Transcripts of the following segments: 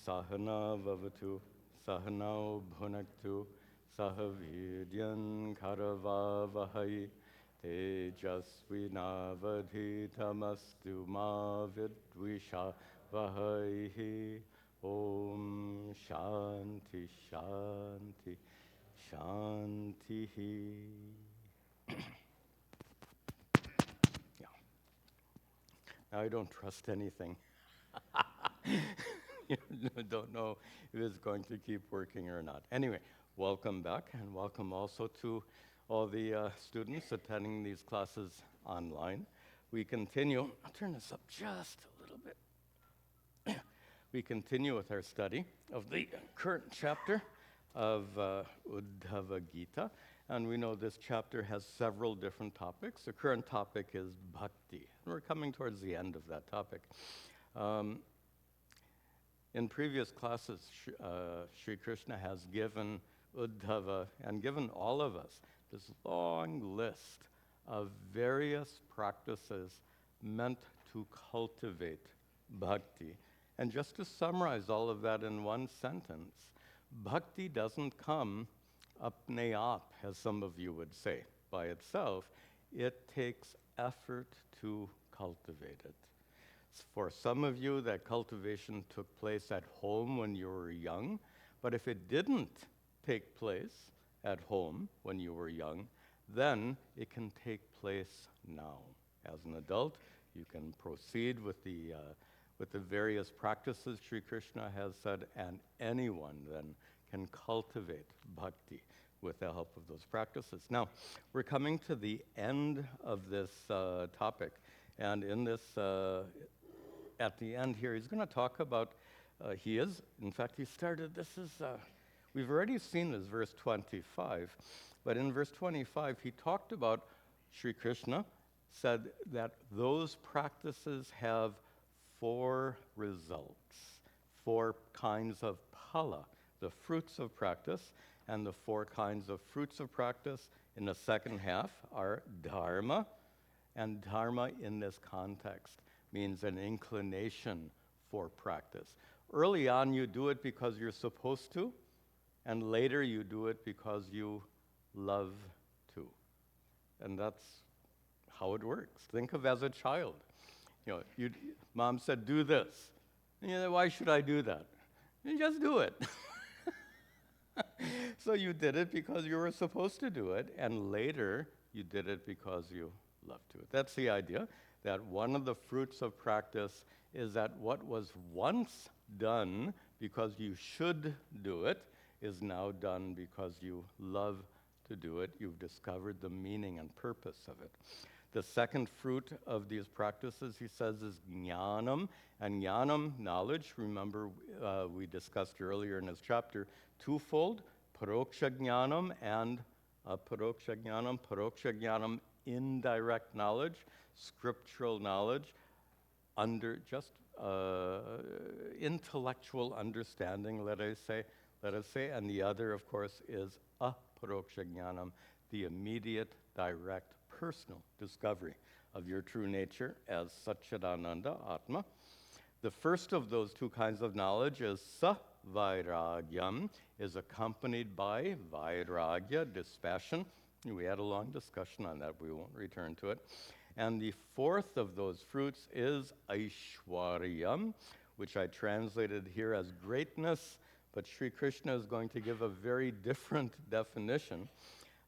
Sahana Vavatu, Sahanao Bhunaktu, Sahavidyan Karavavahai, Tejasvinavadhitamastu ma vidvishavahai. Om Shanti Shanti Shanti. Yeah. Now I don't trust anything. You don't know if it's going to keep working or not. Anyway, welcome back, and welcome also to all the students attending these classes online. We continue, I'll turn this up just a little bit. We continue with our study of the current chapter of Uddhava Gita, and we know this chapter has several different topics. The current topic is bhakti, and we're coming towards the end of that topic. In previous classes, Sri Krishna has given Uddhava and given all of us this long list of various practices meant to cultivate bhakti. And just to summarize all of that in one sentence, bhakti doesn't come apne aap, as some of you would say, by itself. It takes effort to cultivate it. For some of you, that cultivation took place at home when you were young, but if it didn't take place at home when you were young, then it can take place now. As an adult, you can proceed with the various practices Sri Krishna has said, and anyone then can cultivate bhakti with the help of those practices. Now, we're coming to the end of this topic, and in this at the end here, he's going to talk about, he started, we've already seen this, verse 25, but in verse 25, he talked about, Sri Krishna said that those practices have 4 results, 4 kinds of phala, the fruits of practice, and the 4 kinds of fruits of practice in the second half are dharma, and dharma in this context means an inclination for practice. Early on, you do it because you're supposed to, and later you do it because you love to. And that's how it works. Think of as a child. Mom said, do this. And why should I do that? You just do it. So you did it because you were supposed to do it, and later you did it because you love to. That's the idea, that one of the fruits of practice is that what was once done because you should do it is now done because you love to do it. You've discovered the meaning and purpose of it. The second fruit of these practices, he says, is jnanam. And jnanam, knowledge, remember we discussed earlier in this chapter, twofold, paroksha jnanam and aparoksha jnanam. Paroksha jnanam, indirect knowledge, scriptural knowledge, intellectual understanding, let us say, and the other, of course, is aparoksha jnanam, the immediate, direct, personal discovery of your true nature as Satchidananda Atma. The first of those 2 kinds of knowledge is sa-vairagyam, is accompanied by vairagya, dispassion. We had a long discussion on that. We won't return to it. And the 4th of those fruits is aishwaryam, which I translated here as greatness, but Sri Krishna is going to give a very different definition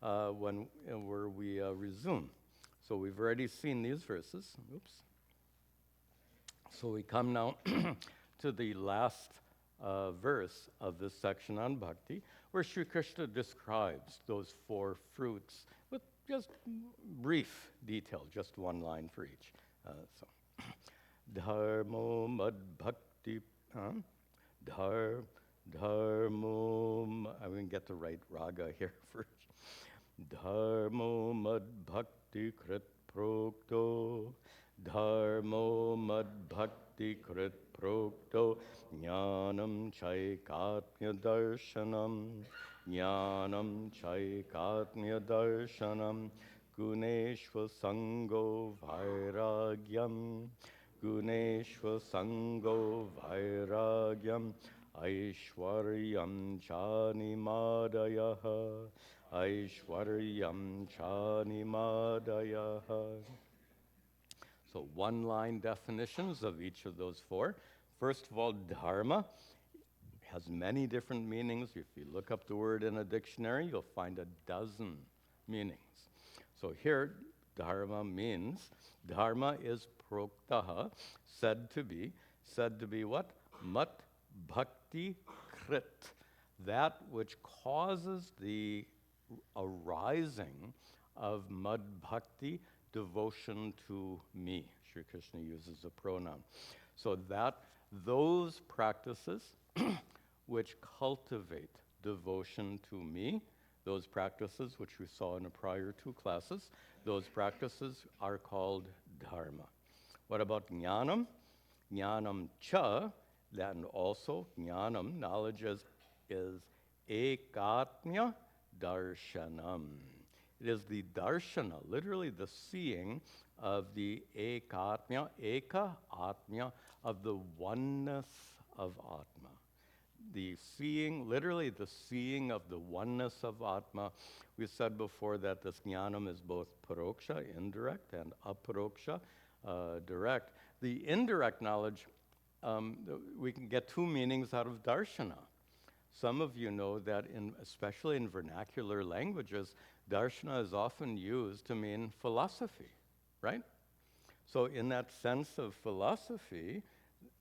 where we resume. So we've already seen these verses. Oops. So we come now to the last verse of this section on bhakti, where Sri Krishna describes those 4 fruits with just brief detail, just 1 line for each. Dharmo mad bhakti, dharmo, I will get the right raga here first. Dharmo mad bhakti krit prokto, dharmo mad bhakti krit prokto, jnanam chaikatmya darshanam, jnanam chaikatmya darshanam, guneshva sango vairagyam, guneshva sango vairagyam, Aishwaryam Chanimadayah, Aishwaryam Chanimadayah. So one-line definitions of each of those four. First of all, dharma has many different meanings. If you look up the word in a dictionary, you'll find a dozen meanings. So here, dharma is proktaha, said to be what? Mat bhakti krit, that which causes the arising of mad bhakti, devotion to me. Sri Krishna uses a pronoun. So that those practices which cultivate devotion to me, those practices which we saw in the prior two classes, those practices are called dharma. What about jnanam? Jnanam cha, and also jnanam, knowledge is ekatmya darshanam. It is the darshana, literally the seeing of the ekatmya, eka atmya, of the oneness of Atma. The seeing, literally the seeing of the oneness of Atma. We said before that this jnanam is both paroksha, indirect, and aparoksha, direct. The indirect knowledge, we can get two meanings out of darshana. Some of you know that, especially in vernacular languages, darshana is often used to mean philosophy, right? So in that sense of philosophy,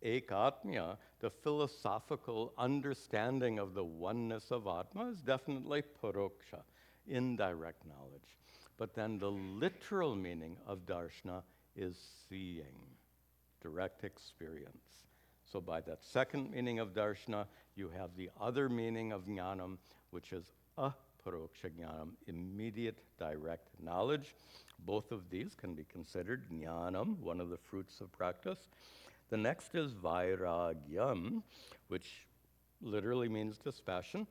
ekatmya, the philosophical understanding of the oneness of Atma, is definitely paroksha, indirect knowledge. But then the literal meaning of darshana is seeing, direct experience. So by that second meaning of darshana, you have the other meaning of jnanam, which is aparoksha jnanam, immediate direct knowledge. Both of these can be considered jnanam, one of the fruits of practice. The next is vairagyam, which literally means dispassion.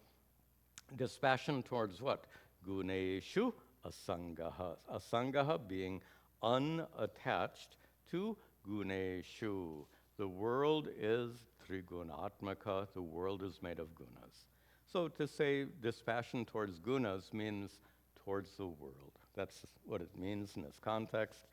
Dispassion towards what? Guneshu asangaha. Asangaha being unattached to guneshu. The world is trigunatmaka. The world is made of gunas. So to say dispassion towards gunas means towards the world. That's what it means in this context.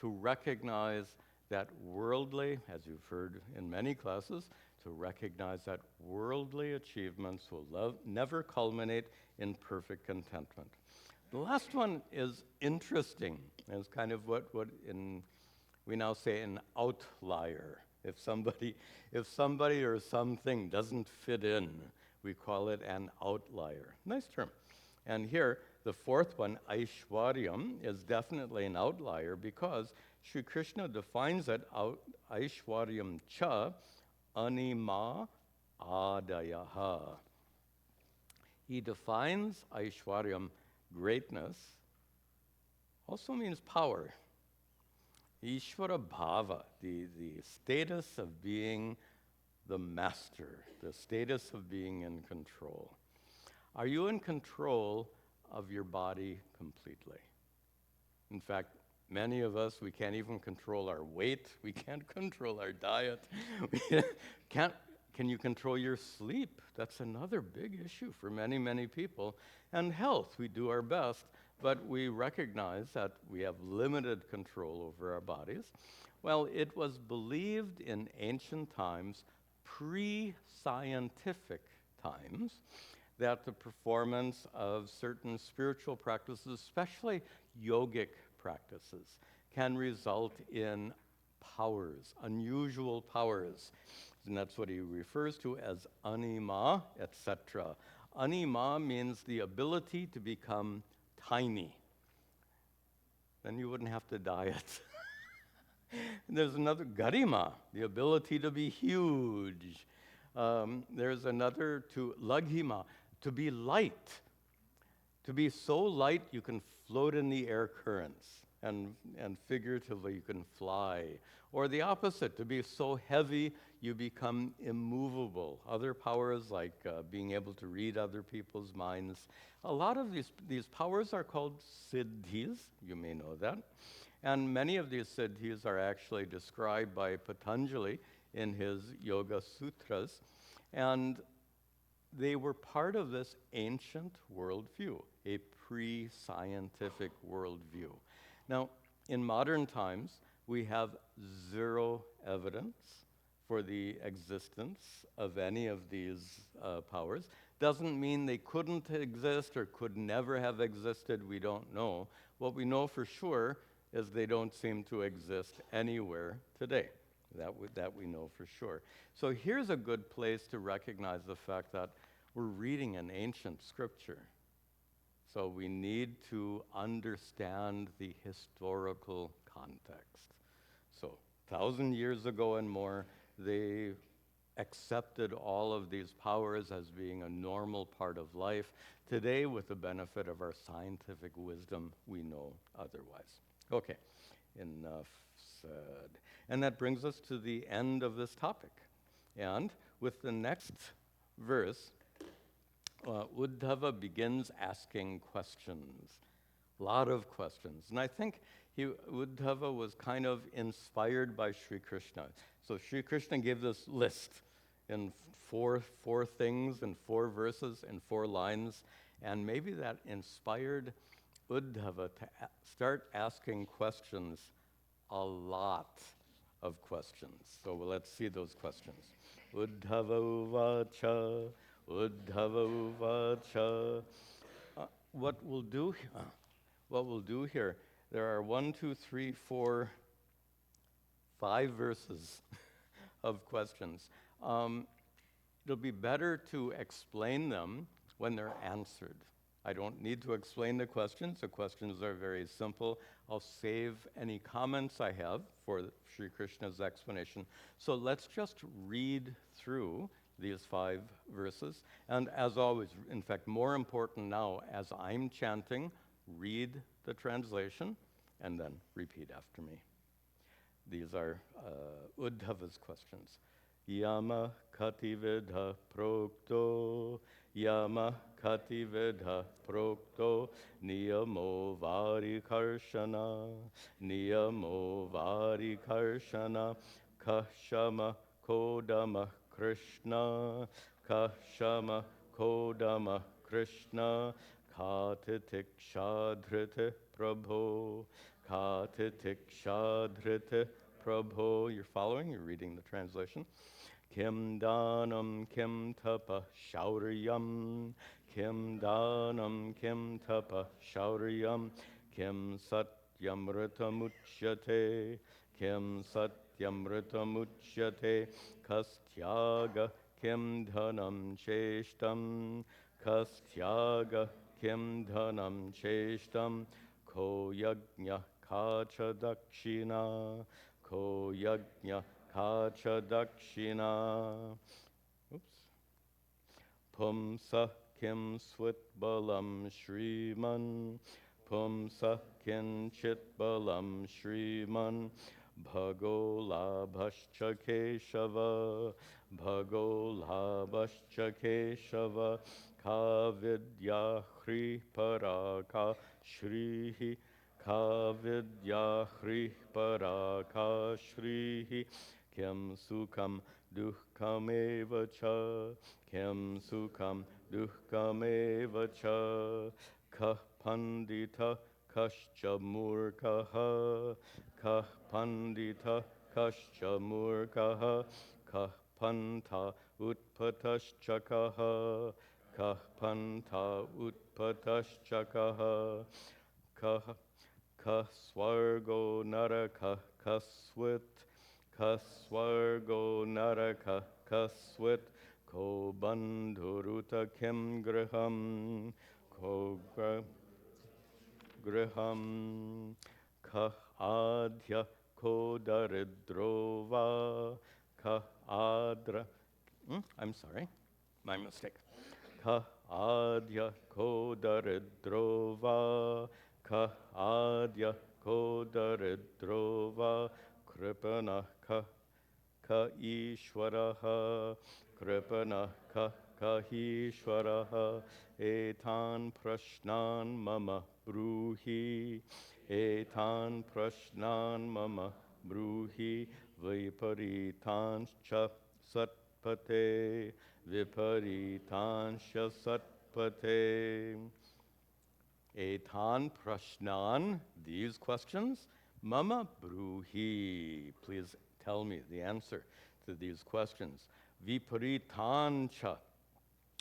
To recognize that worldly, as you've heard in many classes, to recognize that worldly achievements will never culminate in perfect contentment. The last one is interesting. It's kind of what we now say an outlier. If somebody or something doesn't fit in, we call it an outlier. Nice term. And here, the fourth one, Aishwaryam, is definitely an outlier because Sri Krishna defines it out, Aishwaryam cha anima adayaha. He defines Aishwaryam, greatness, also means power. Ishvara bhava, the status of being the master, the status of being in control. Are you in control of your body completely? In fact, many of us, we can't even control our weight. We can't control our diet. Can you control your sleep? That's another big issue for many, many people. And health, we do our best, but we recognize that we have limited control over our bodies. Well, it was believed in ancient times, pre-scientific times, that the performance of certain spiritual practices, especially yogic practices, can result in powers, unusual powers. And that's what he refers to as anima, etc. Anima means the ability to become tiny. Then you wouldn't have to diet. There's another, garima, the ability to be huge. There's another, laghima, to be light. To be so light you can float in the air currents, and figuratively you can fly. Or the opposite, to be so heavy you become immovable. Other powers like being able to read other people's minds. A lot of these powers are called siddhis, you may know that. And many of these siddhis are actually described by Patanjali in his Yoga Sutras. And they were part of this ancient worldview, a pre-scientific worldview. Now, in modern times, we have zero evidence for the existence of any of these powers. Doesn't mean they couldn't exist or could never have existed, we don't know. What we know for sure is they don't seem to exist anywhere today. That we know for sure. So here's a good place to recognize the fact that we're reading an ancient scripture. So we need to understand the historical context. So 1,000 years ago and more, they accepted all of these powers as being a normal part of life. Today, with the benefit of our scientific wisdom, we know otherwise. Okay, enough said. And that brings us to the end of this topic. And with the next verse, Uddhava begins asking questions, a lot of questions. And I think Uddhava was kind of inspired by Sri Krishna. So Sri Krishna gave this list in four things, in 4 verses, in 4 lines, and maybe that inspired Uddhava to start asking questions, a lot of questions. So let's see those questions. Uddhava Uvacha, Uddhava Uvacha. What we'll do here, there are 1, 2, 3, 4, 5 verses of questions. It'll be better to explain them when they're answered. I don't need to explain the questions. The questions are very simple. I'll save any comments I have for Sri Krishna's explanation. So let's just read through these 5 verses. And as always, in fact, more important now, as I'm chanting, read the translation and then repeat after me. These are Uddhava's questions. Yama kativedha prokto, yama kativedha prokto, niyamo varikarshana, niyamo varikarshana, kashama kodama Krishna, kashama kodama Krishna, katitik shadhrite prabho, katitik shadhrite prabho. You're following? You're reading the translation. Kim danam kim tapa shauryam, kim danam kim tapa shauryam, kim satyamritamuchyate, kim satyamritamuchyate, kastyaga kim dhanam cheshtam, kastyaga kim dhanam cheshtam, ko yajna kacha dakshina, ko yajna kacha dakshina. Oops. Pumsa kim switbalam shriman, pumsa kinchit balam shriman, bhago labhascha keshava, bhago labhascha keshava, ka vidya hri paraka shrihi, ka vidya hri paraka shrihi, kim sukham dukham eva cha, kim sukham dukham eva cha, ka pandita kascha murkaha, ka pandita kascha murkaha, ka panta utpataschakaha, ka panta utpataschakaha, ka swargo naraka kaswit, ka swargo naraka kaswit, ko bandhuruta kim griham, ko griham, ka adhya ko daridrova, ka adra. I'm sorry, my mistake. Ka adhya ko daridrova, ka adhya ko daridrova, kripana ka ishvaraha, kripana ka ishvaraha, etan prashnan mama bruhi, etan prashnan mama bruhi, viparitan cha sat satpate, viparitanscha satpate. Etan prashnan, these questions, mama bruhi, please tell me the answer to these questions. Viparitancha,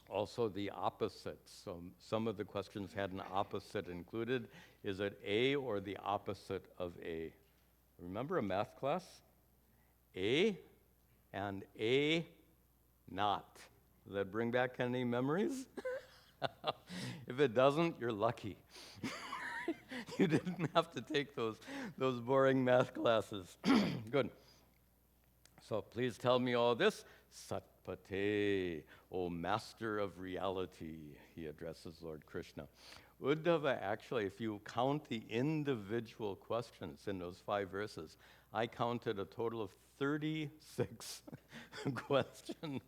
also the opposites. So some of the questions had an opposite included. Is it A or the opposite of A? Remember a math class? A and A not. Does that bring back any memories? If it doesn't, you're lucky. You didn't have to take those boring math classes. Good. So please tell me all this. Satpate, O master of reality, he addresses Lord Krishna. Uddhava, actually, if you count the individual questions in those 5 verses, I counted a total of 36 questions.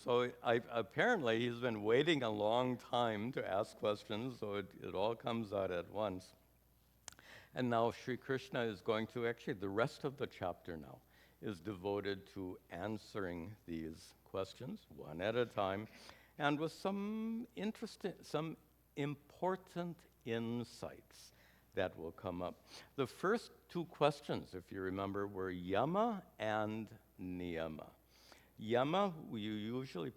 So apparently he's been waiting a long time to ask questions, so it all comes out at once. And now Sri Krishna is going to, actually the rest of the chapter now is devoted to answering these questions one at a time, and with some important insights that will come up. The first 2 questions, if you remember, were yama and niyama. Yama, we usually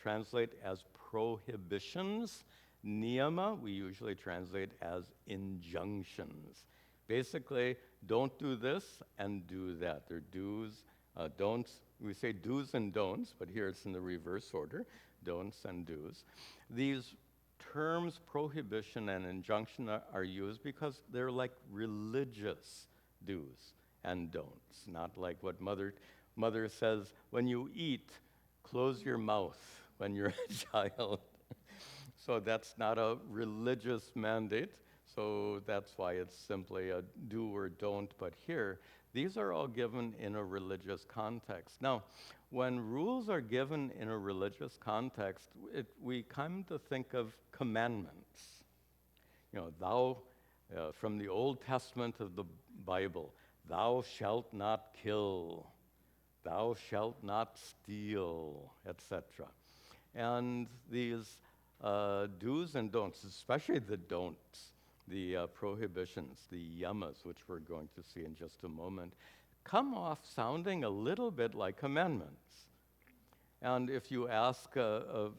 translate as prohibitions. Niyama, we usually translate as injunctions. Basically, don't do this and do that. They're do's, don'ts. We say do's and don'ts, but here it's in the reverse order, don'ts and do's. These terms, prohibition and injunction, are used because they're like religious do's and don'ts, not like what Mother says, when you eat, close your mouth when you're a child. So that's not a religious mandate, so that's why it's simply a do or don't. But here, these are all given in a religious context. Now, when rules are given in a religious context, we come to think of commandments. You know, thou, from the Old Testament of the Bible, thou shalt not kill. Thou shalt not steal, etc. And these do's and don'ts, especially the don'ts, the prohibitions, the yamas, which we're going to see in just a moment, come off sounding a little bit like commandments. And if you ask a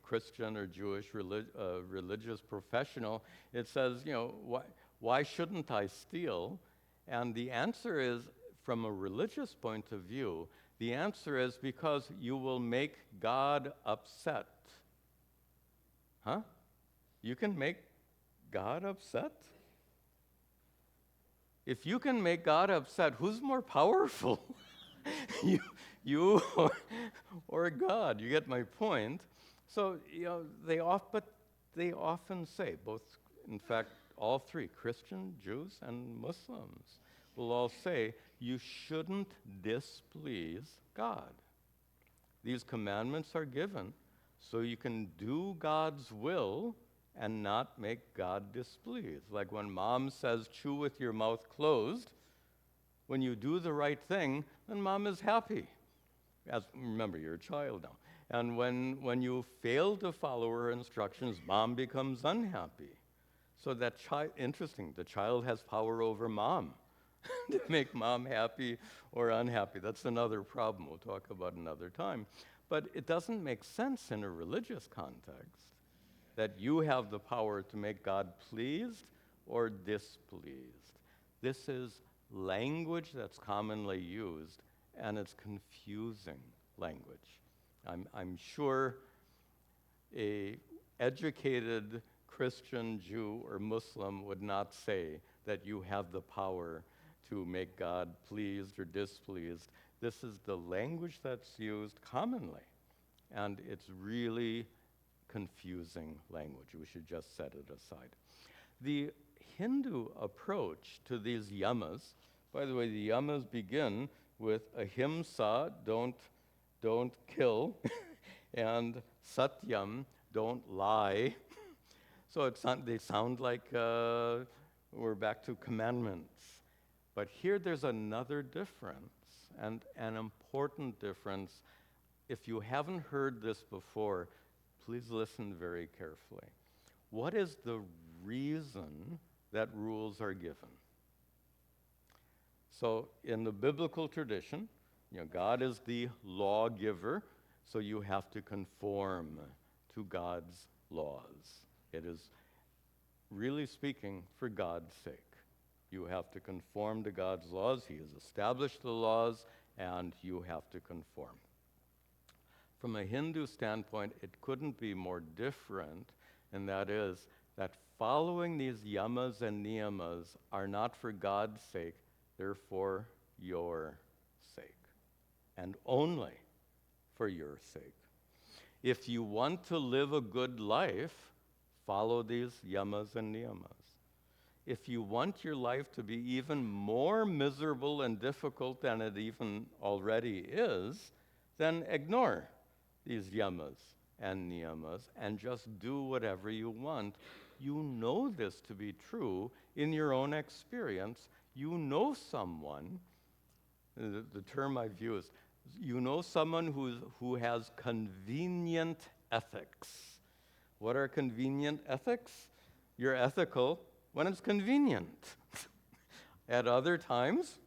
Christian or Jewish religious professional, it says, you know, why shouldn't I steal? And the answer is, from a religious point of view, the answer is because you will make God upset. Huh? You can make God upset? If you can make God upset, who's more powerful? you or God? You get my point? So, you know, they often say, both, in fact, all 3, Christian, Jews, and Muslims, will all say, you shouldn't displease God. These commandments are given so you can do God's will and not make God displeased. Like when Mom says, chew with your mouth closed, when you do the right thing, then Mom is happy. Remember, you're a child now. And when you fail to follow her instructions, Mom becomes unhappy. So interesting, the child has power over Mom. To make Mom happy or unhappy. That's another problem we'll talk about another time. But it doesn't make sense in a religious context that you have the power to make God pleased or displeased. This is language that's commonly used, and it's confusing language. I'm sure a educated Christian, Jew, or Muslim would not say that you have the power to make God pleased or displeased. This is the language that's used commonly, and it's really confusing language. We should just set it aside. The Hindu approach to these yamas, by the way, the yamas begin with ahimsa, don't kill, and satyam, don't lie. So they sound like we're back to commandments. But here there's another difference. and an important difference. If you haven't heard this before, please listen very carefully. What is the reason that rules are given? So in the biblical tradition, God is the lawgiver, so you have to conform to God's laws. It is, really speaking, for God's sake. You have to conform to God's laws. He has established the laws, and you have to conform. From a Hindu standpoint, it couldn't be more different, and that is that following these yamas and niyamas are not for God's sake, they're for your sake, and only for your sake. If you want to live a good life, follow these yamas and niyamas. If you want your life to be even more miserable and difficult than it even already is, then ignore these yamas and niyamas and just do whatever you want. You know this to be true in your own experience. You know someone, the term I've used, you know someone who has convenient ethics. What are convenient ethics? You're ethical when it's convenient. At other times,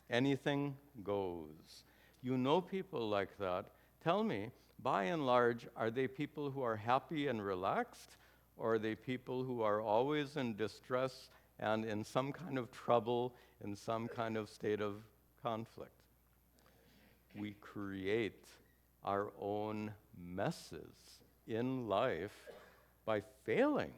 anything goes. You know people like that. Tell me, by and large, are they people who are happy and relaxed, or are they people who are always in distress and in some kind of trouble, in some kind of state of conflict? We create our own messes in life by failing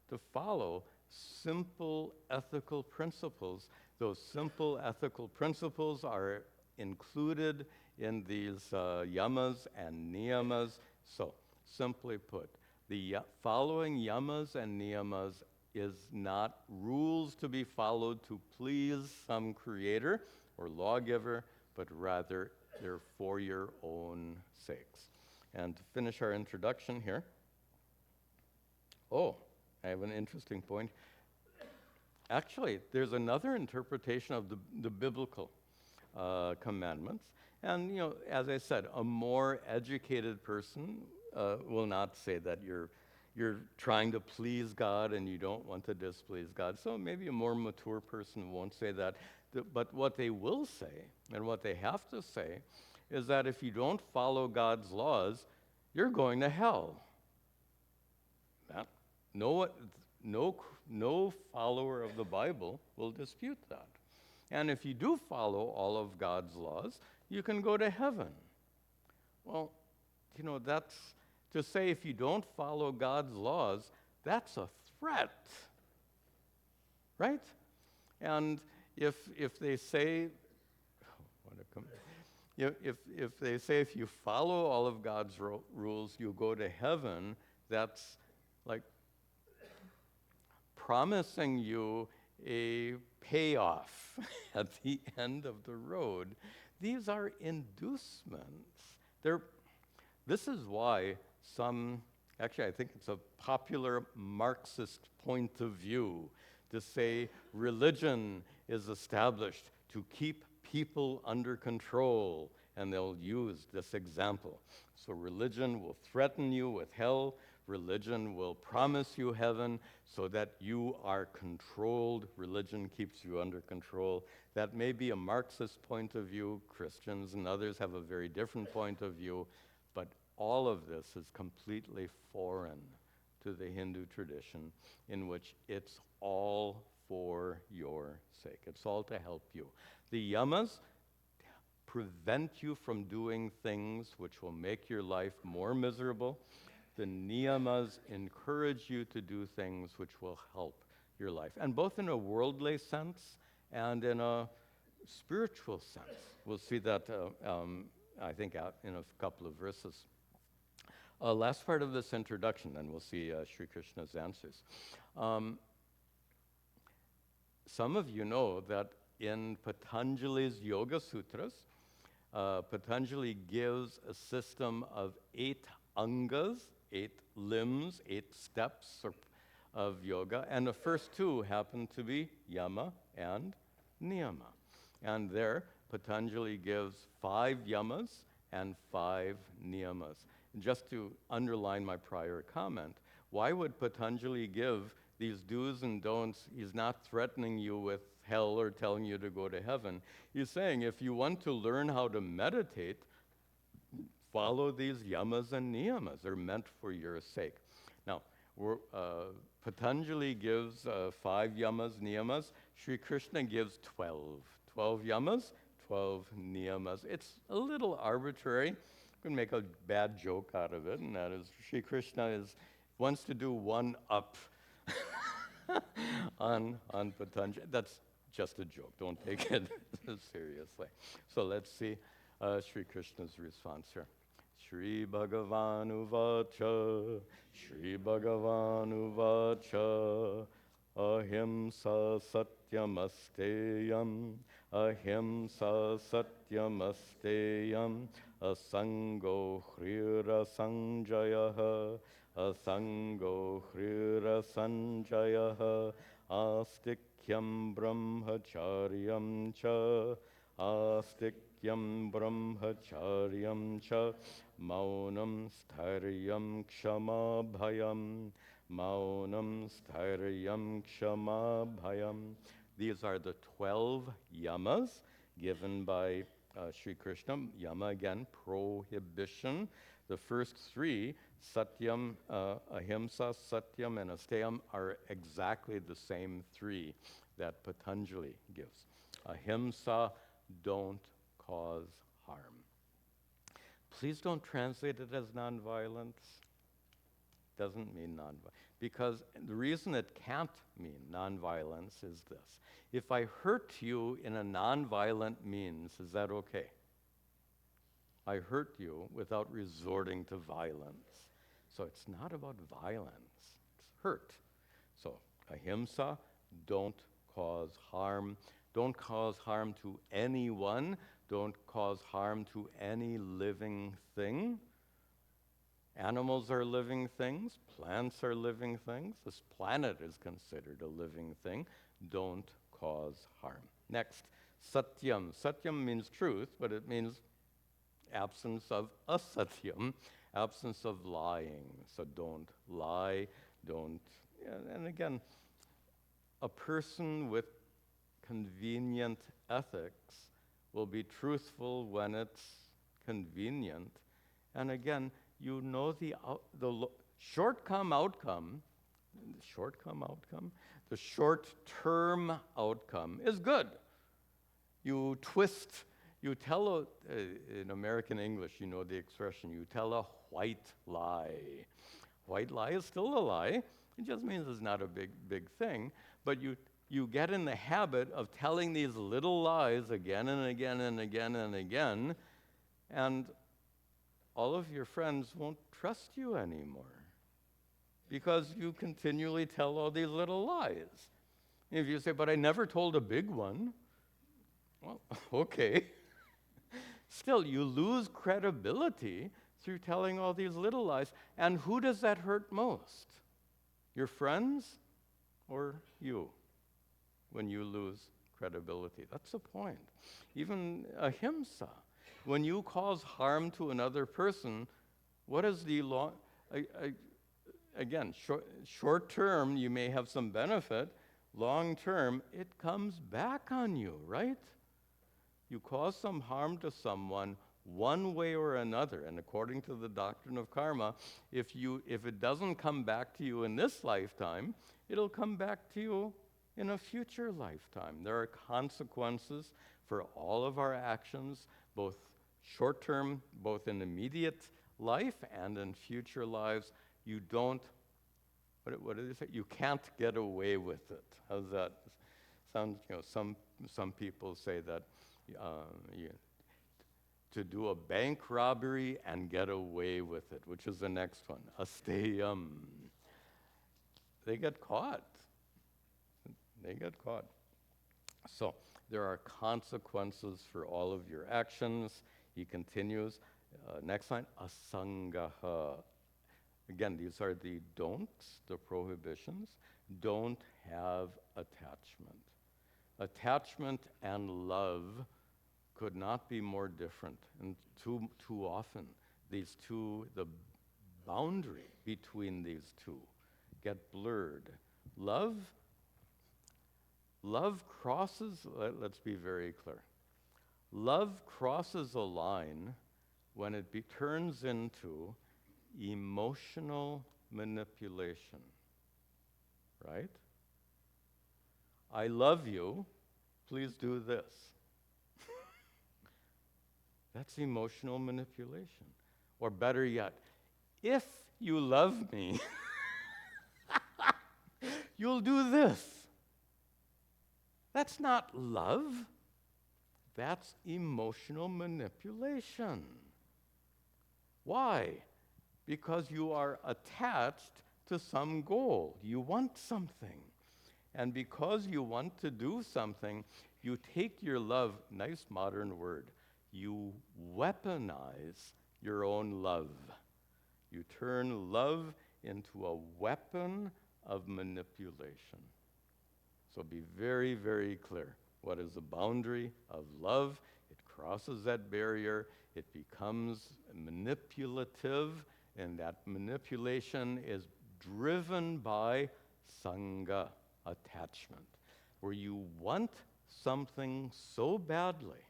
to follow simple ethical principles. Those simple ethical principles are included in these yamas and niyamas. So, simply put, the following yamas and niyamas is not rules to be followed to please some creator or lawgiver, but rather they're for your own sakes. And to finish our introduction here, I have an interesting point. Actually, there's another interpretation of the biblical commandments. And, as I said, a more educated person will not say that you're trying to please God and you don't want to displease God. So maybe a more mature person won't say that. But what they will say, and what they have to say, is that if you don't follow God's laws, you're going to hell. No follower of the Bible will dispute that. And if you do follow all of God's laws, you can go to heaven. Well, that's to say if you don't follow God's laws, that's a threat, right? And if they say, if they say if you follow all of God's rules, you go to heaven, that's like promising you a payoff at the end of the road. These are inducements. This is why actually I think it's a popular Marxist point of view to say religion is established to keep people under control, and they'll use this example. So religion will threaten you with hell. Religion will promise you heaven so that you are controlled. Religion keeps you under control. That may be a Marxist point of view. Christians and others have a very different point of view. But all of this is completely foreign to the Hindu tradition, in which it's all for your sake. It's all to help you. The yamas prevent you from doing things which will make your life more miserable. The niyamas encourage you to do things which will help your life, and both in a worldly sense and in a spiritual sense. We'll see that, I think, out in a couple of verses. Last part of this introduction, then we'll see Sri Krishna's answers. Some of you know that in Patanjali's Yoga Sutras, Patanjali gives a system of 8 angas, 8 limbs, 8 steps of yoga, and the first 2 happen to be yama and niyama. And there, Patanjali gives 5 yamas and 5 niyamas. And just to underline my prior comment, why would Patanjali give these do's and don'ts? He's not threatening you with hell or telling you to go to heaven. He's saying if you want to learn how to meditate, follow these yamas and niyamas. They're meant for your sake. Now, Patanjali gives 5 yamas, niyamas. Sri Krishna gives 12. 12 yamas, 12 niyamas. It's a little arbitrary. You can make a bad joke out of it, and that is Sri Krishna wants to do one up on Patanjali. That's just a joke. Don't take it seriously. So let's see Sri Krishna's response here. Shri Bhagavan Uvacha, Shri Bhagavan Uvacha, Ahimsa Satyamasteyam, Ahimsa Satyamasteyam, Asango Hrira Sanjayaha, Asango Hrira Sanjayaha, Astikyam Brahmacharyam Cha, Astikyam Brahmacharyam Cha, Maunam Stharyam Kshama Bhayam, Maunam Stharyam Kshama Bhayam. These are the 12 yamas given by Sri Krishna. Yama again, prohibition. The first 3, Satyam, Ahimsa, Satyam, and Asteyam, are exactly the same 3 that Patanjali gives. Ahimsa, don't cause harm. Please don't translate it as nonviolence. Doesn't mean nonviolence. Because the reason it can't mean nonviolence is this. If I hurt you in a nonviolent means, is that okay? I hurt you without resorting to violence. So it's not about violence, it's hurt. So ahimsa, don't cause harm. Don't cause harm to anyone. Don't cause harm to any living thing. Animals are living things. Plants are living things. This planet is considered a living thing. Don't cause harm. Next, satyam. Satyam means truth, but it means absence of asatyam, absence of lying. So don't lie, don't. And again, a person with convenient ethics will be truthful when it's convenient. And again, you know the short-term outcome is good. You tell in American English, you know the expression, you tell a white lie. White lie is still a lie. It just means it's not a big thing. But you get in the habit of telling these little lies again and again and again and again, and all of your friends won't trust you anymore because you continually tell all these little lies. If you say, but I never told a big one, well, okay. Still, you lose credibility through telling all these little lies. And who does that hurt most? Your friends or you? When you lose credibility. That's the point. Even ahimsa. When you cause harm to another person, what is the law? Again, short term, you may have some benefit. Long term, it comes back on you, right? You cause some harm to someone one way or another, and according to the doctrine of karma, if it doesn't come back to you in this lifetime, it'll come back to you in a future lifetime. There are consequences for all of our actions, both short-term, both in immediate life and in future lives. You don't, what did they say? You can't get away with it. How's that sound? Some people say that to do a bank robbery and get away with it, which is the next one, asteyam. They get caught. They get caught. So there are consequences for all of your actions. He continues. Next line, asangaha. Again, these are the don'ts, the prohibitions. Don't have attachment. Attachment and love could not be more different. And too often, these two, the boundary between these two get blurred. Love crosses, let's be very clear. Love crosses a line when it turns into emotional manipulation, right? I love you, please do this. That's emotional manipulation. Or better yet, if you love me, you'll do this. That's not love. That's emotional manipulation. Why? Because you are attached to some goal. You want something. And because you want to do something, you take your love, nice modern word, you weaponize your own love. You turn love into a weapon of manipulation. So be very, very clear. What is the boundary of love? It crosses that barrier. It becomes manipulative, and that manipulation is driven by sangha, attachment, where you want something so badly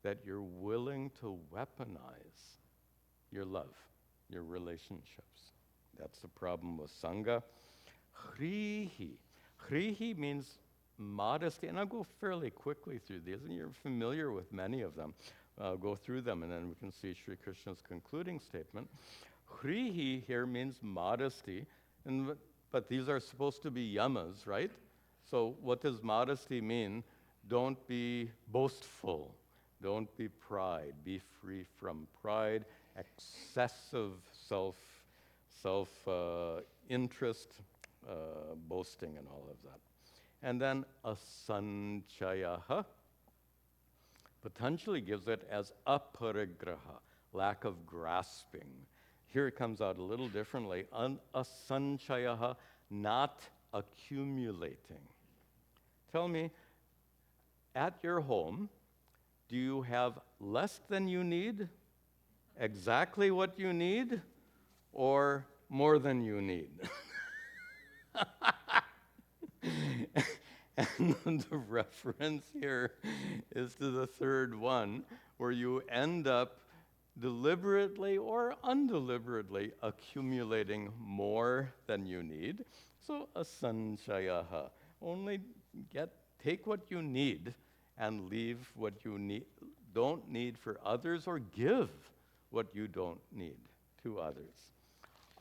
that you're willing to weaponize your love, your relationships. That's the problem with sangha. Hrihi. Hrihi means modesty, and I'll go fairly quickly through these, and you're familiar with many of them. I'll go through them, and then we can see Sri Krishna's concluding statement. Hrihi here means modesty, but these are supposed to be yamas, right? So what does modesty mean? Don't be boastful. Don't be pride. Be free from pride, excessive self-interest, boasting, and all of that. And then asanchayaha. Patanjali gives it as aparigraha, lack of grasping. Here it comes out a little differently. Asanchayaha, not accumulating. Tell me, at your home, do you have less than you need, exactly what you need, or more than you need? And the reference here is to the third one, where you end up deliberately or undeliberately accumulating more than you need. So asanchayaha, only take what you need and leave what you don't need for others, or give what you don't need to others.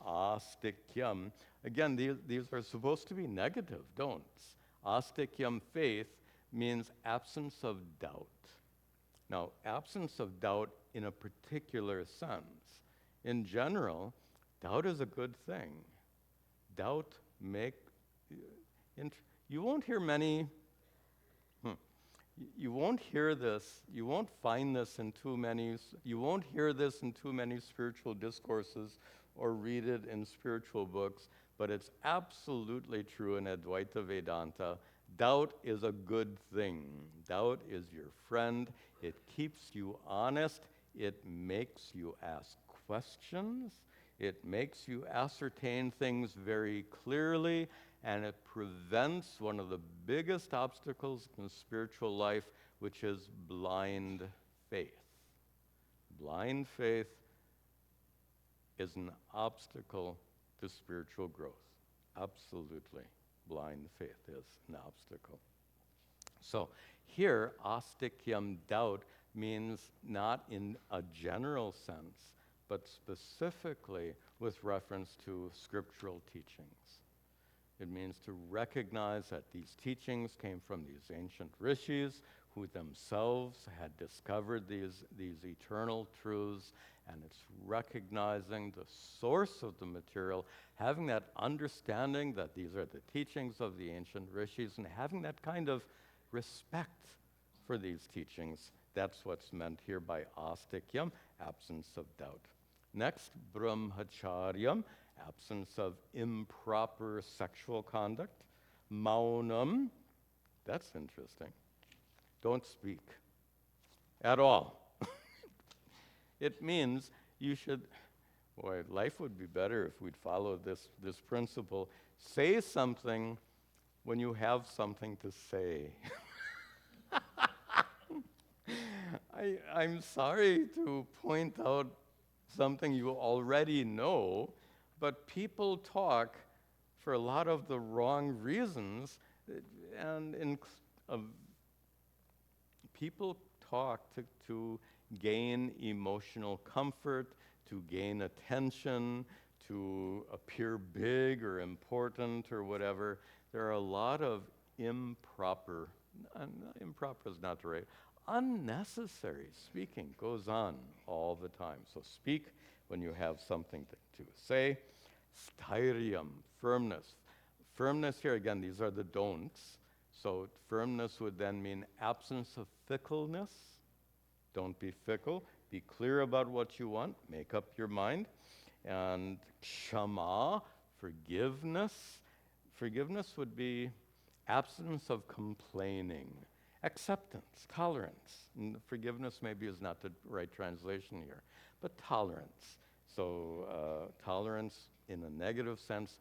Astikyam, again, these are supposed to be negative don'ts. Astikyam, faith, means absence of doubt. Now, absence of doubt in a particular sense. In general, doubt is a good thing. Doubt you won't hear many, you won't hear this, you won't find this in too many, you won't hear this in too many spiritual discourses or read it in spiritual books, but it's absolutely true in Advaita Vedanta. Doubt is a good thing. Doubt is your friend. It keeps you honest. It makes you ask questions. It makes you ascertain things very clearly, and it prevents one of the biggest obstacles in spiritual life, which is blind faith. Blind faith is an obstacle to spiritual growth. Absolutely. Blind faith is an obstacle. So here, astikyam, doubt, means not in a general sense, but specifically with reference to scriptural teachings. It means to recognize that these teachings came from these ancient rishis who themselves had discovered these eternal truths, and it's recognizing the source of the material, having that understanding that these are the teachings of the ancient rishis, and having that kind of respect for these teachings. That's what's meant here by astikyam, absence of doubt. Next, brahmacharyam, absence of improper sexual conduct. Maunam, That's interesting. Don't speak at all. It means you should, boy, life would be better if we'd follow this principle. Say something when you have something to say. I'm sorry to point out something you already know, but people talk for a lot of the wrong reasons, and people talk to gain emotional comfort, to gain attention, to appear big or important or whatever. There are a lot of improper is not the right, unnecessary speaking goes on all the time. So speak when you have something to say. Stairyam, firmness. Firmness here, again, these are the don'ts. So firmness would then mean absence of fickleness. Don't be fickle. Be clear about what you want. Make up your mind. And kshama, forgiveness. Forgiveness would be absence of complaining. Acceptance, tolerance. And forgiveness maybe is not the right translation here, but tolerance. So tolerance in a negative sense,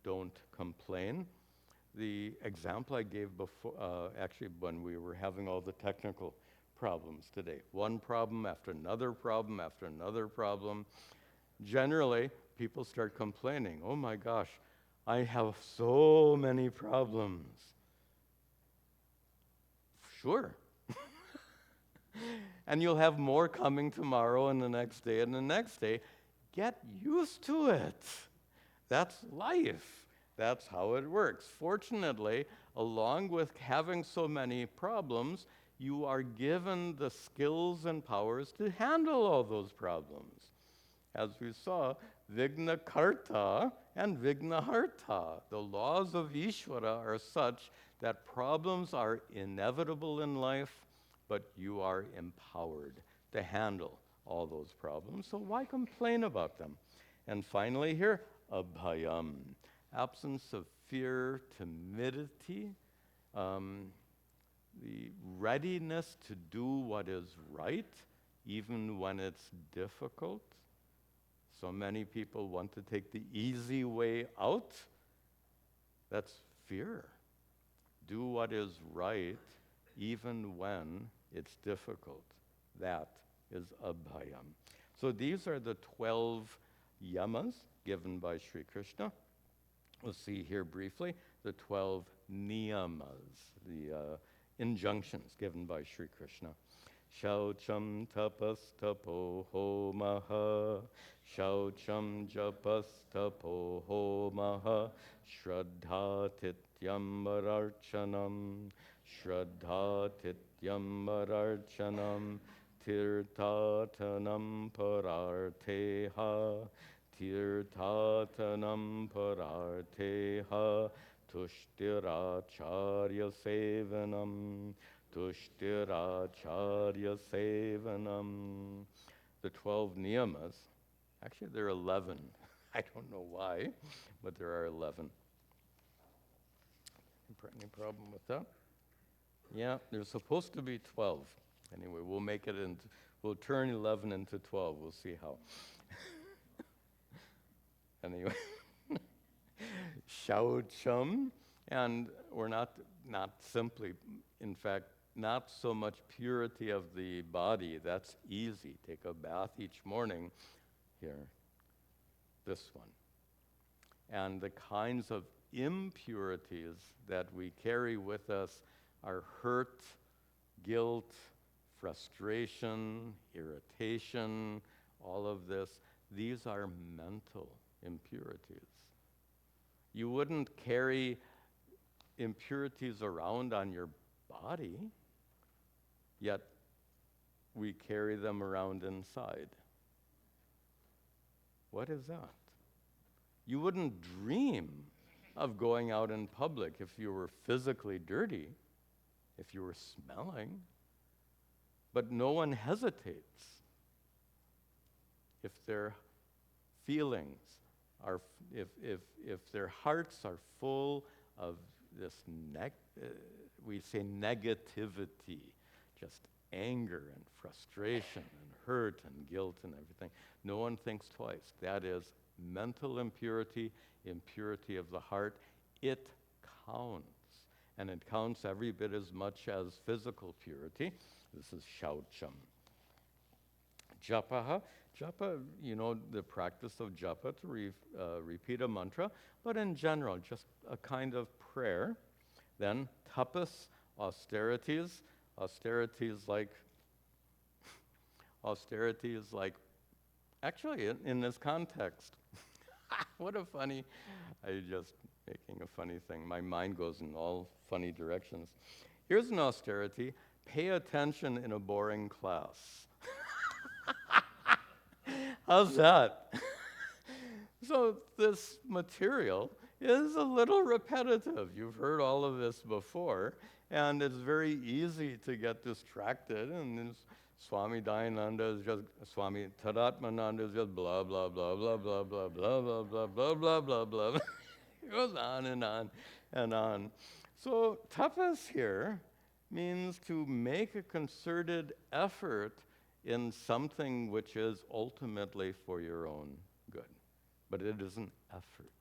don't complain. The example I gave before, actually when we were having all the technical problems today, one problem after another problem after another problem, generally people start complaining, oh my gosh, I have so many problems. Sure. And you'll have more coming tomorrow and the next day and the next day. Get used to it. That's life. That's how it works. Fortunately, along with having so many problems, you are given the skills and powers to handle all those problems. As we saw, Vigna Karta and Vigna Harta. The laws of Ishvara are such that problems are inevitable in life, but you are empowered to handle all those problems. So why complain about them? And finally here, abhayam, absence of fear, timidity, the readiness to do what is right, even when it's difficult. So many people want to take the easy way out. That's fear. Do what is right, even when it's difficult. That is abhayam. So these are the 12 yamas given by Sri Krishna. We'll see here briefly the 12 niyamas, the injunctions given by Sri Krishna. Shaucham tapas tapo homaha, shaucham japas tapo homaha, shraddha tityam mararchanam, shraddha tityam mararchanam, tirtatanam pararteha, tirtatanam pararteha, tushtiracharya sevanam, tushtiracharya sevanam. The 12 niyamas, actually there are 11. I don't know why, but there are 11. Any problem with that? Yeah, there's supposed to be 12. Anyway, we'll turn 11 into 12. We'll see how. Anyway, shaucham, and we're not simply, in fact, not so much purity of the body. That's easy. Take a bath each morning. Here, this one. And the kinds of impurities that we carry with us are hurt, guilt, frustration, irritation, all of this. These are mental impurities. You wouldn't carry impurities around on your body, yet we carry them around inside. What is that? You wouldn't dream of going out in public if you were physically dirty, if you were smelling, but no one hesitates if their feelings are, if their hearts are full of we say negativity, just anger and frustration and hurt and guilt and everything. No one thinks twice. That is mental impurity, impurity of the heart. It counts. And it counts every bit as much as physical purity. This is shaucham. Japaha. Japa, the practice of japa, to repeat a mantra, but in general, just a kind of prayer. Then tapas, austerities. Austerities like, actually, in this context, what a funny, making a funny thing. My mind goes in all funny directions. Here's an austerity. Pay attention in a boring class. How's that? So this material is a little repetitive. You've heard all of this before, and it's very easy to get distracted. And Swami Tadatmananda is just blah, blah, blah, blah, blah, blah, blah, blah, blah, blah, blah, blah, blah. It goes on and on and on. So tapas here means to make a concerted effort in something which is ultimately for your own good. But it is an effort.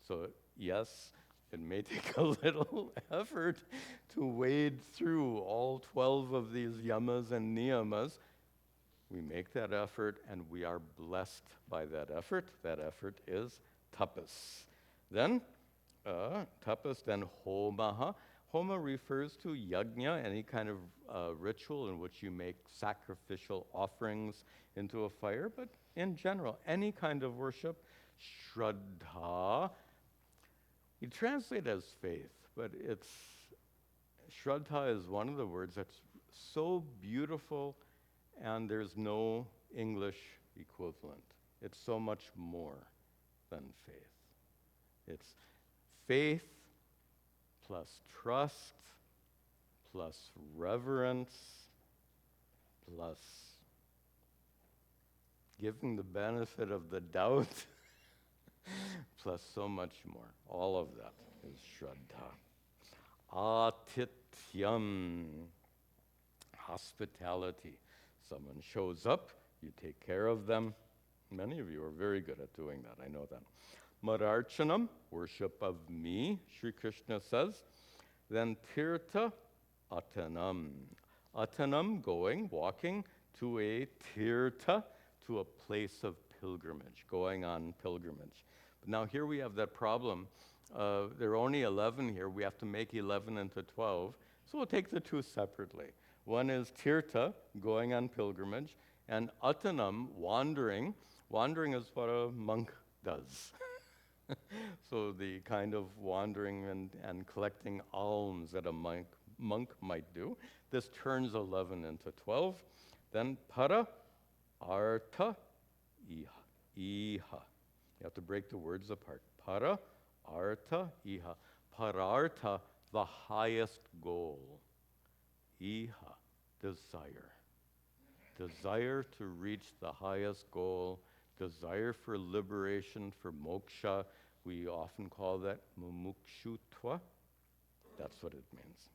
So yes, it may take a little effort to wade through all 12 of these yamas and niyamas. We make that effort and we are blessed by that effort. That effort is tapas. Then tapas, then homaha. Homa refers to yajna, any kind of ritual in which you make sacrificial offerings into a fire, but in general, any kind of worship. Shraddha, you translate as faith, but Shraddha is one of the words that's so beautiful and there's no English equivalent. It's so much more than faith. It's faith plus trust, plus reverence, plus giving the benefit of the doubt, plus so much more. All of that is Shraddha. Atityam, hospitality. Someone shows up, you take care of them. Many of you are very good at doing that, I know that. Madarchanam, worship of me, Sri Krishna says. Then tirtha atanam. Atanam, going, walking to a tirtha, to a place of pilgrimage, going on pilgrimage. But now here we have that problem. There are only 11 here. We have to make 11 into 12. So we'll take the two separately. One is tirtha, going on pilgrimage, and atanam, wandering. Wandering is what a monk does. So the kind of wandering and collecting alms that a monk might do. This turns 11 into 12. Then para, artha, iha. You have to break the words apart. Para, artha, iha. Parartha, the highest goal. Iha, desire. Desire to reach the highest goal. Desire for liberation, for moksha. We often call that mumukshutva. That's what it means.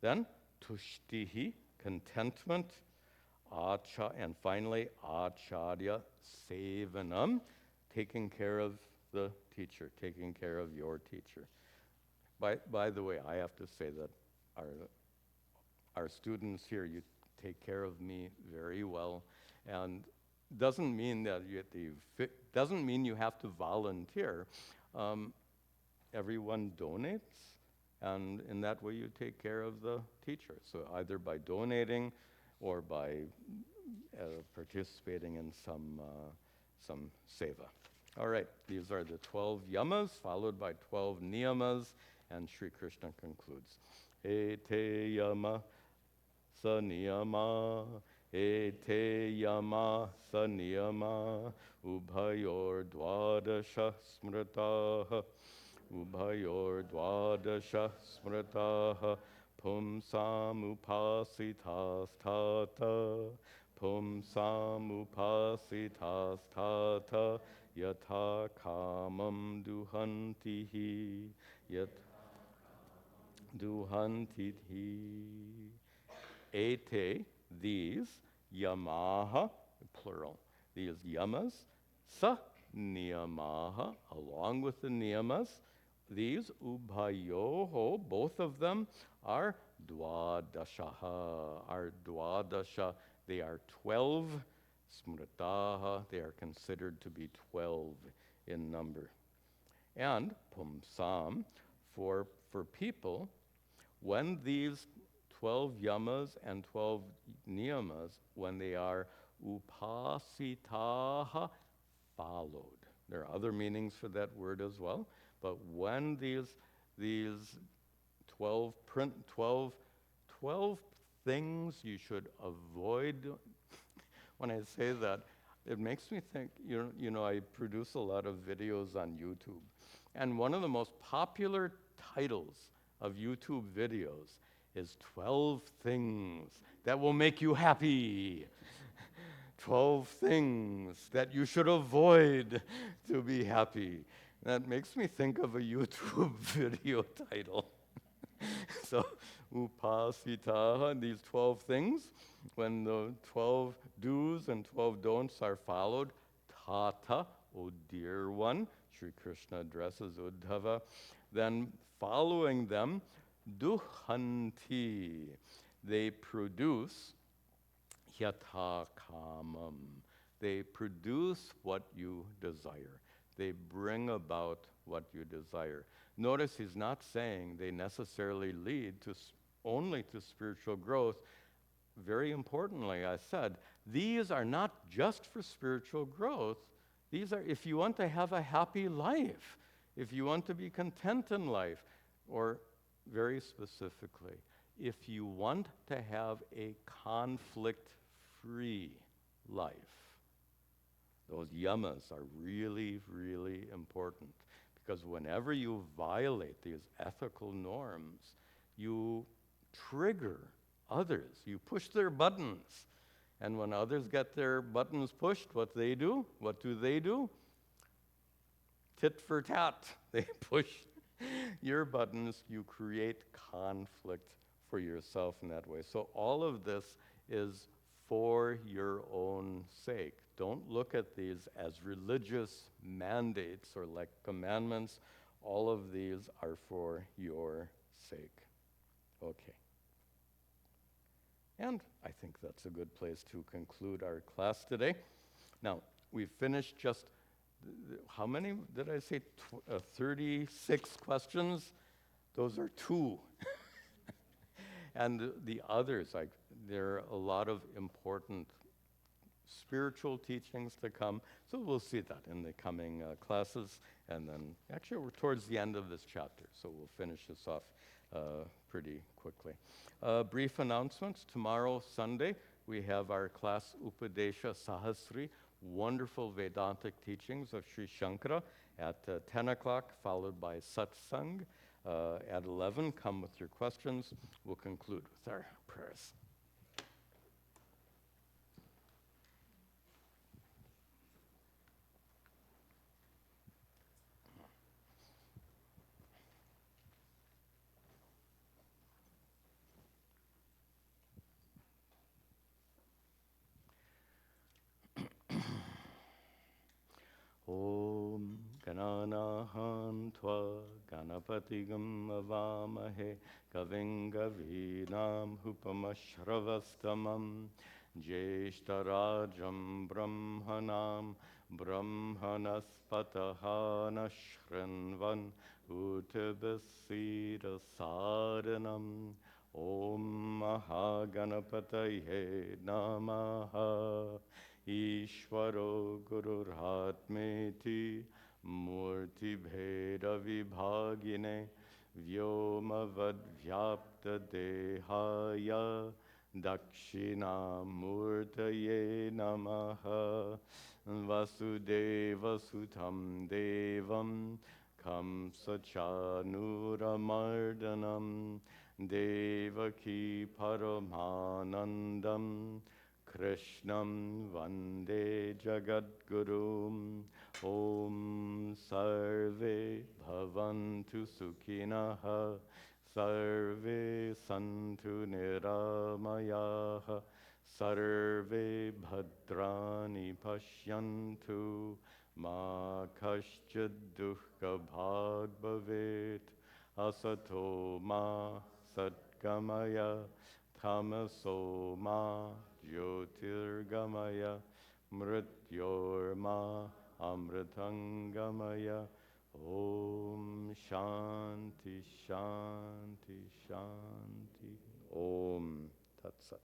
Then, tushtihi, contentment. And finally, acharya sevanam, taking care of the teacher, taking care of your teacher. By the way, I have to say that our students here, you take care of me very well, and doesn't mean that doesn't mean you have to volunteer. Everyone donates, and in that way you take care of the teacher. So either by donating or by participating in some seva. All right, these are the 12 yamas, followed by 12 niyamas, and Sri Krishna concludes. Ete yama sa niyama, ete yama sa niyama, ubhayor dvadasha smritaha, ubhayor dvadasha smritaha, pumsam upasitas tata, pumsam upasitas tata, yatha kamam duhantihi, duhantiti. Ete, these, yamaha, plural, these yamas, sa niyamaha, along with the niyamas, these ubhayoho, both of them, are dwadashaha, are dwadasha, they are 12, smritaha, they are considered to be 12 in number. And pumsam, for people, when these 12 yamas and 12 niyamas, when they are upasitaha, followed. There are other meanings for that word as well, but when these 12 things you should avoid, when I say that, it makes me think, you know, I produce a lot of videos on YouTube, and one of the most popular titles of YouTube videos is 12 things that will make you happy. 12 things that you should avoid to be happy. That makes me think of a YouTube video title. So, upasitaha, these 12 things, when the 12 do's and 12 don'ts are followed, tata, O dear one, Sri Krishna addresses Uddhava, then following them, duhanti, they produce yatha kamam. They produce what you desire. They bring about what you desire. Notice he's not saying they necessarily lead to only to spiritual growth. Very importantly, I said, these are not just for spiritual growth. These are if you want to have a happy life, if you want to be content in life, or very specifically, if you want to have a conflict-free life. Those yamas are really, really important, because whenever you violate these ethical norms, you trigger others. You push their buttons. And when others get their buttons pushed, what do? What do they do? Tit for tat. They push your buttons. You create conflict for yourself in that way. So all of this is for your own sake. Don't look at these as religious mandates or like commandments. All of these are for your sake. Okay. And I think that's a good place to conclude our class today. Now, we've finished just, how many did I say? 36 questions? Those are 2. And the others, like, there are a lot of important spiritual teachings to come. So we'll see that in the coming classes. And then, actually, we're towards the end of this chapter, so we'll finish this off pretty quickly. Brief announcements. Tomorrow, Sunday, we have our class Upadesha Sahasri, wonderful Vedantic teachings of Sri Shankara at 10 o'clock, followed by Satsang at 11. Come with your questions. We'll conclude with our prayers. Om Gananahan Tva Ganapatigam Avamahe Kaving Gavinam Hupamashravastamam Jeshtarajam Brahmanam Brahmanaspatahana Shrinvan Utabasira Saranam Om Mahaganapataye Namaha Ishvaro Gururhatmeti Murti Bheda Vibhagine Vyomavad Vyapta Dehaya Dakshina Murtaye Namaha Vasudeva Sutam Devam Kamsachanuramardanam Devaki Paramanandam Krishnam Vande Jagadgurum Om Sarve Bhavantu Sukhinaha Sarve santu niramayaha. Sarve bhadrani pashyantu. Ma kaschid dukkha bhag bhavet. Asato ma satgamaya. Tamaso ma jyotirgamaya. Mrityorma amritangamaya. Om Shanti Shanti Shanti. Om Tat Sat.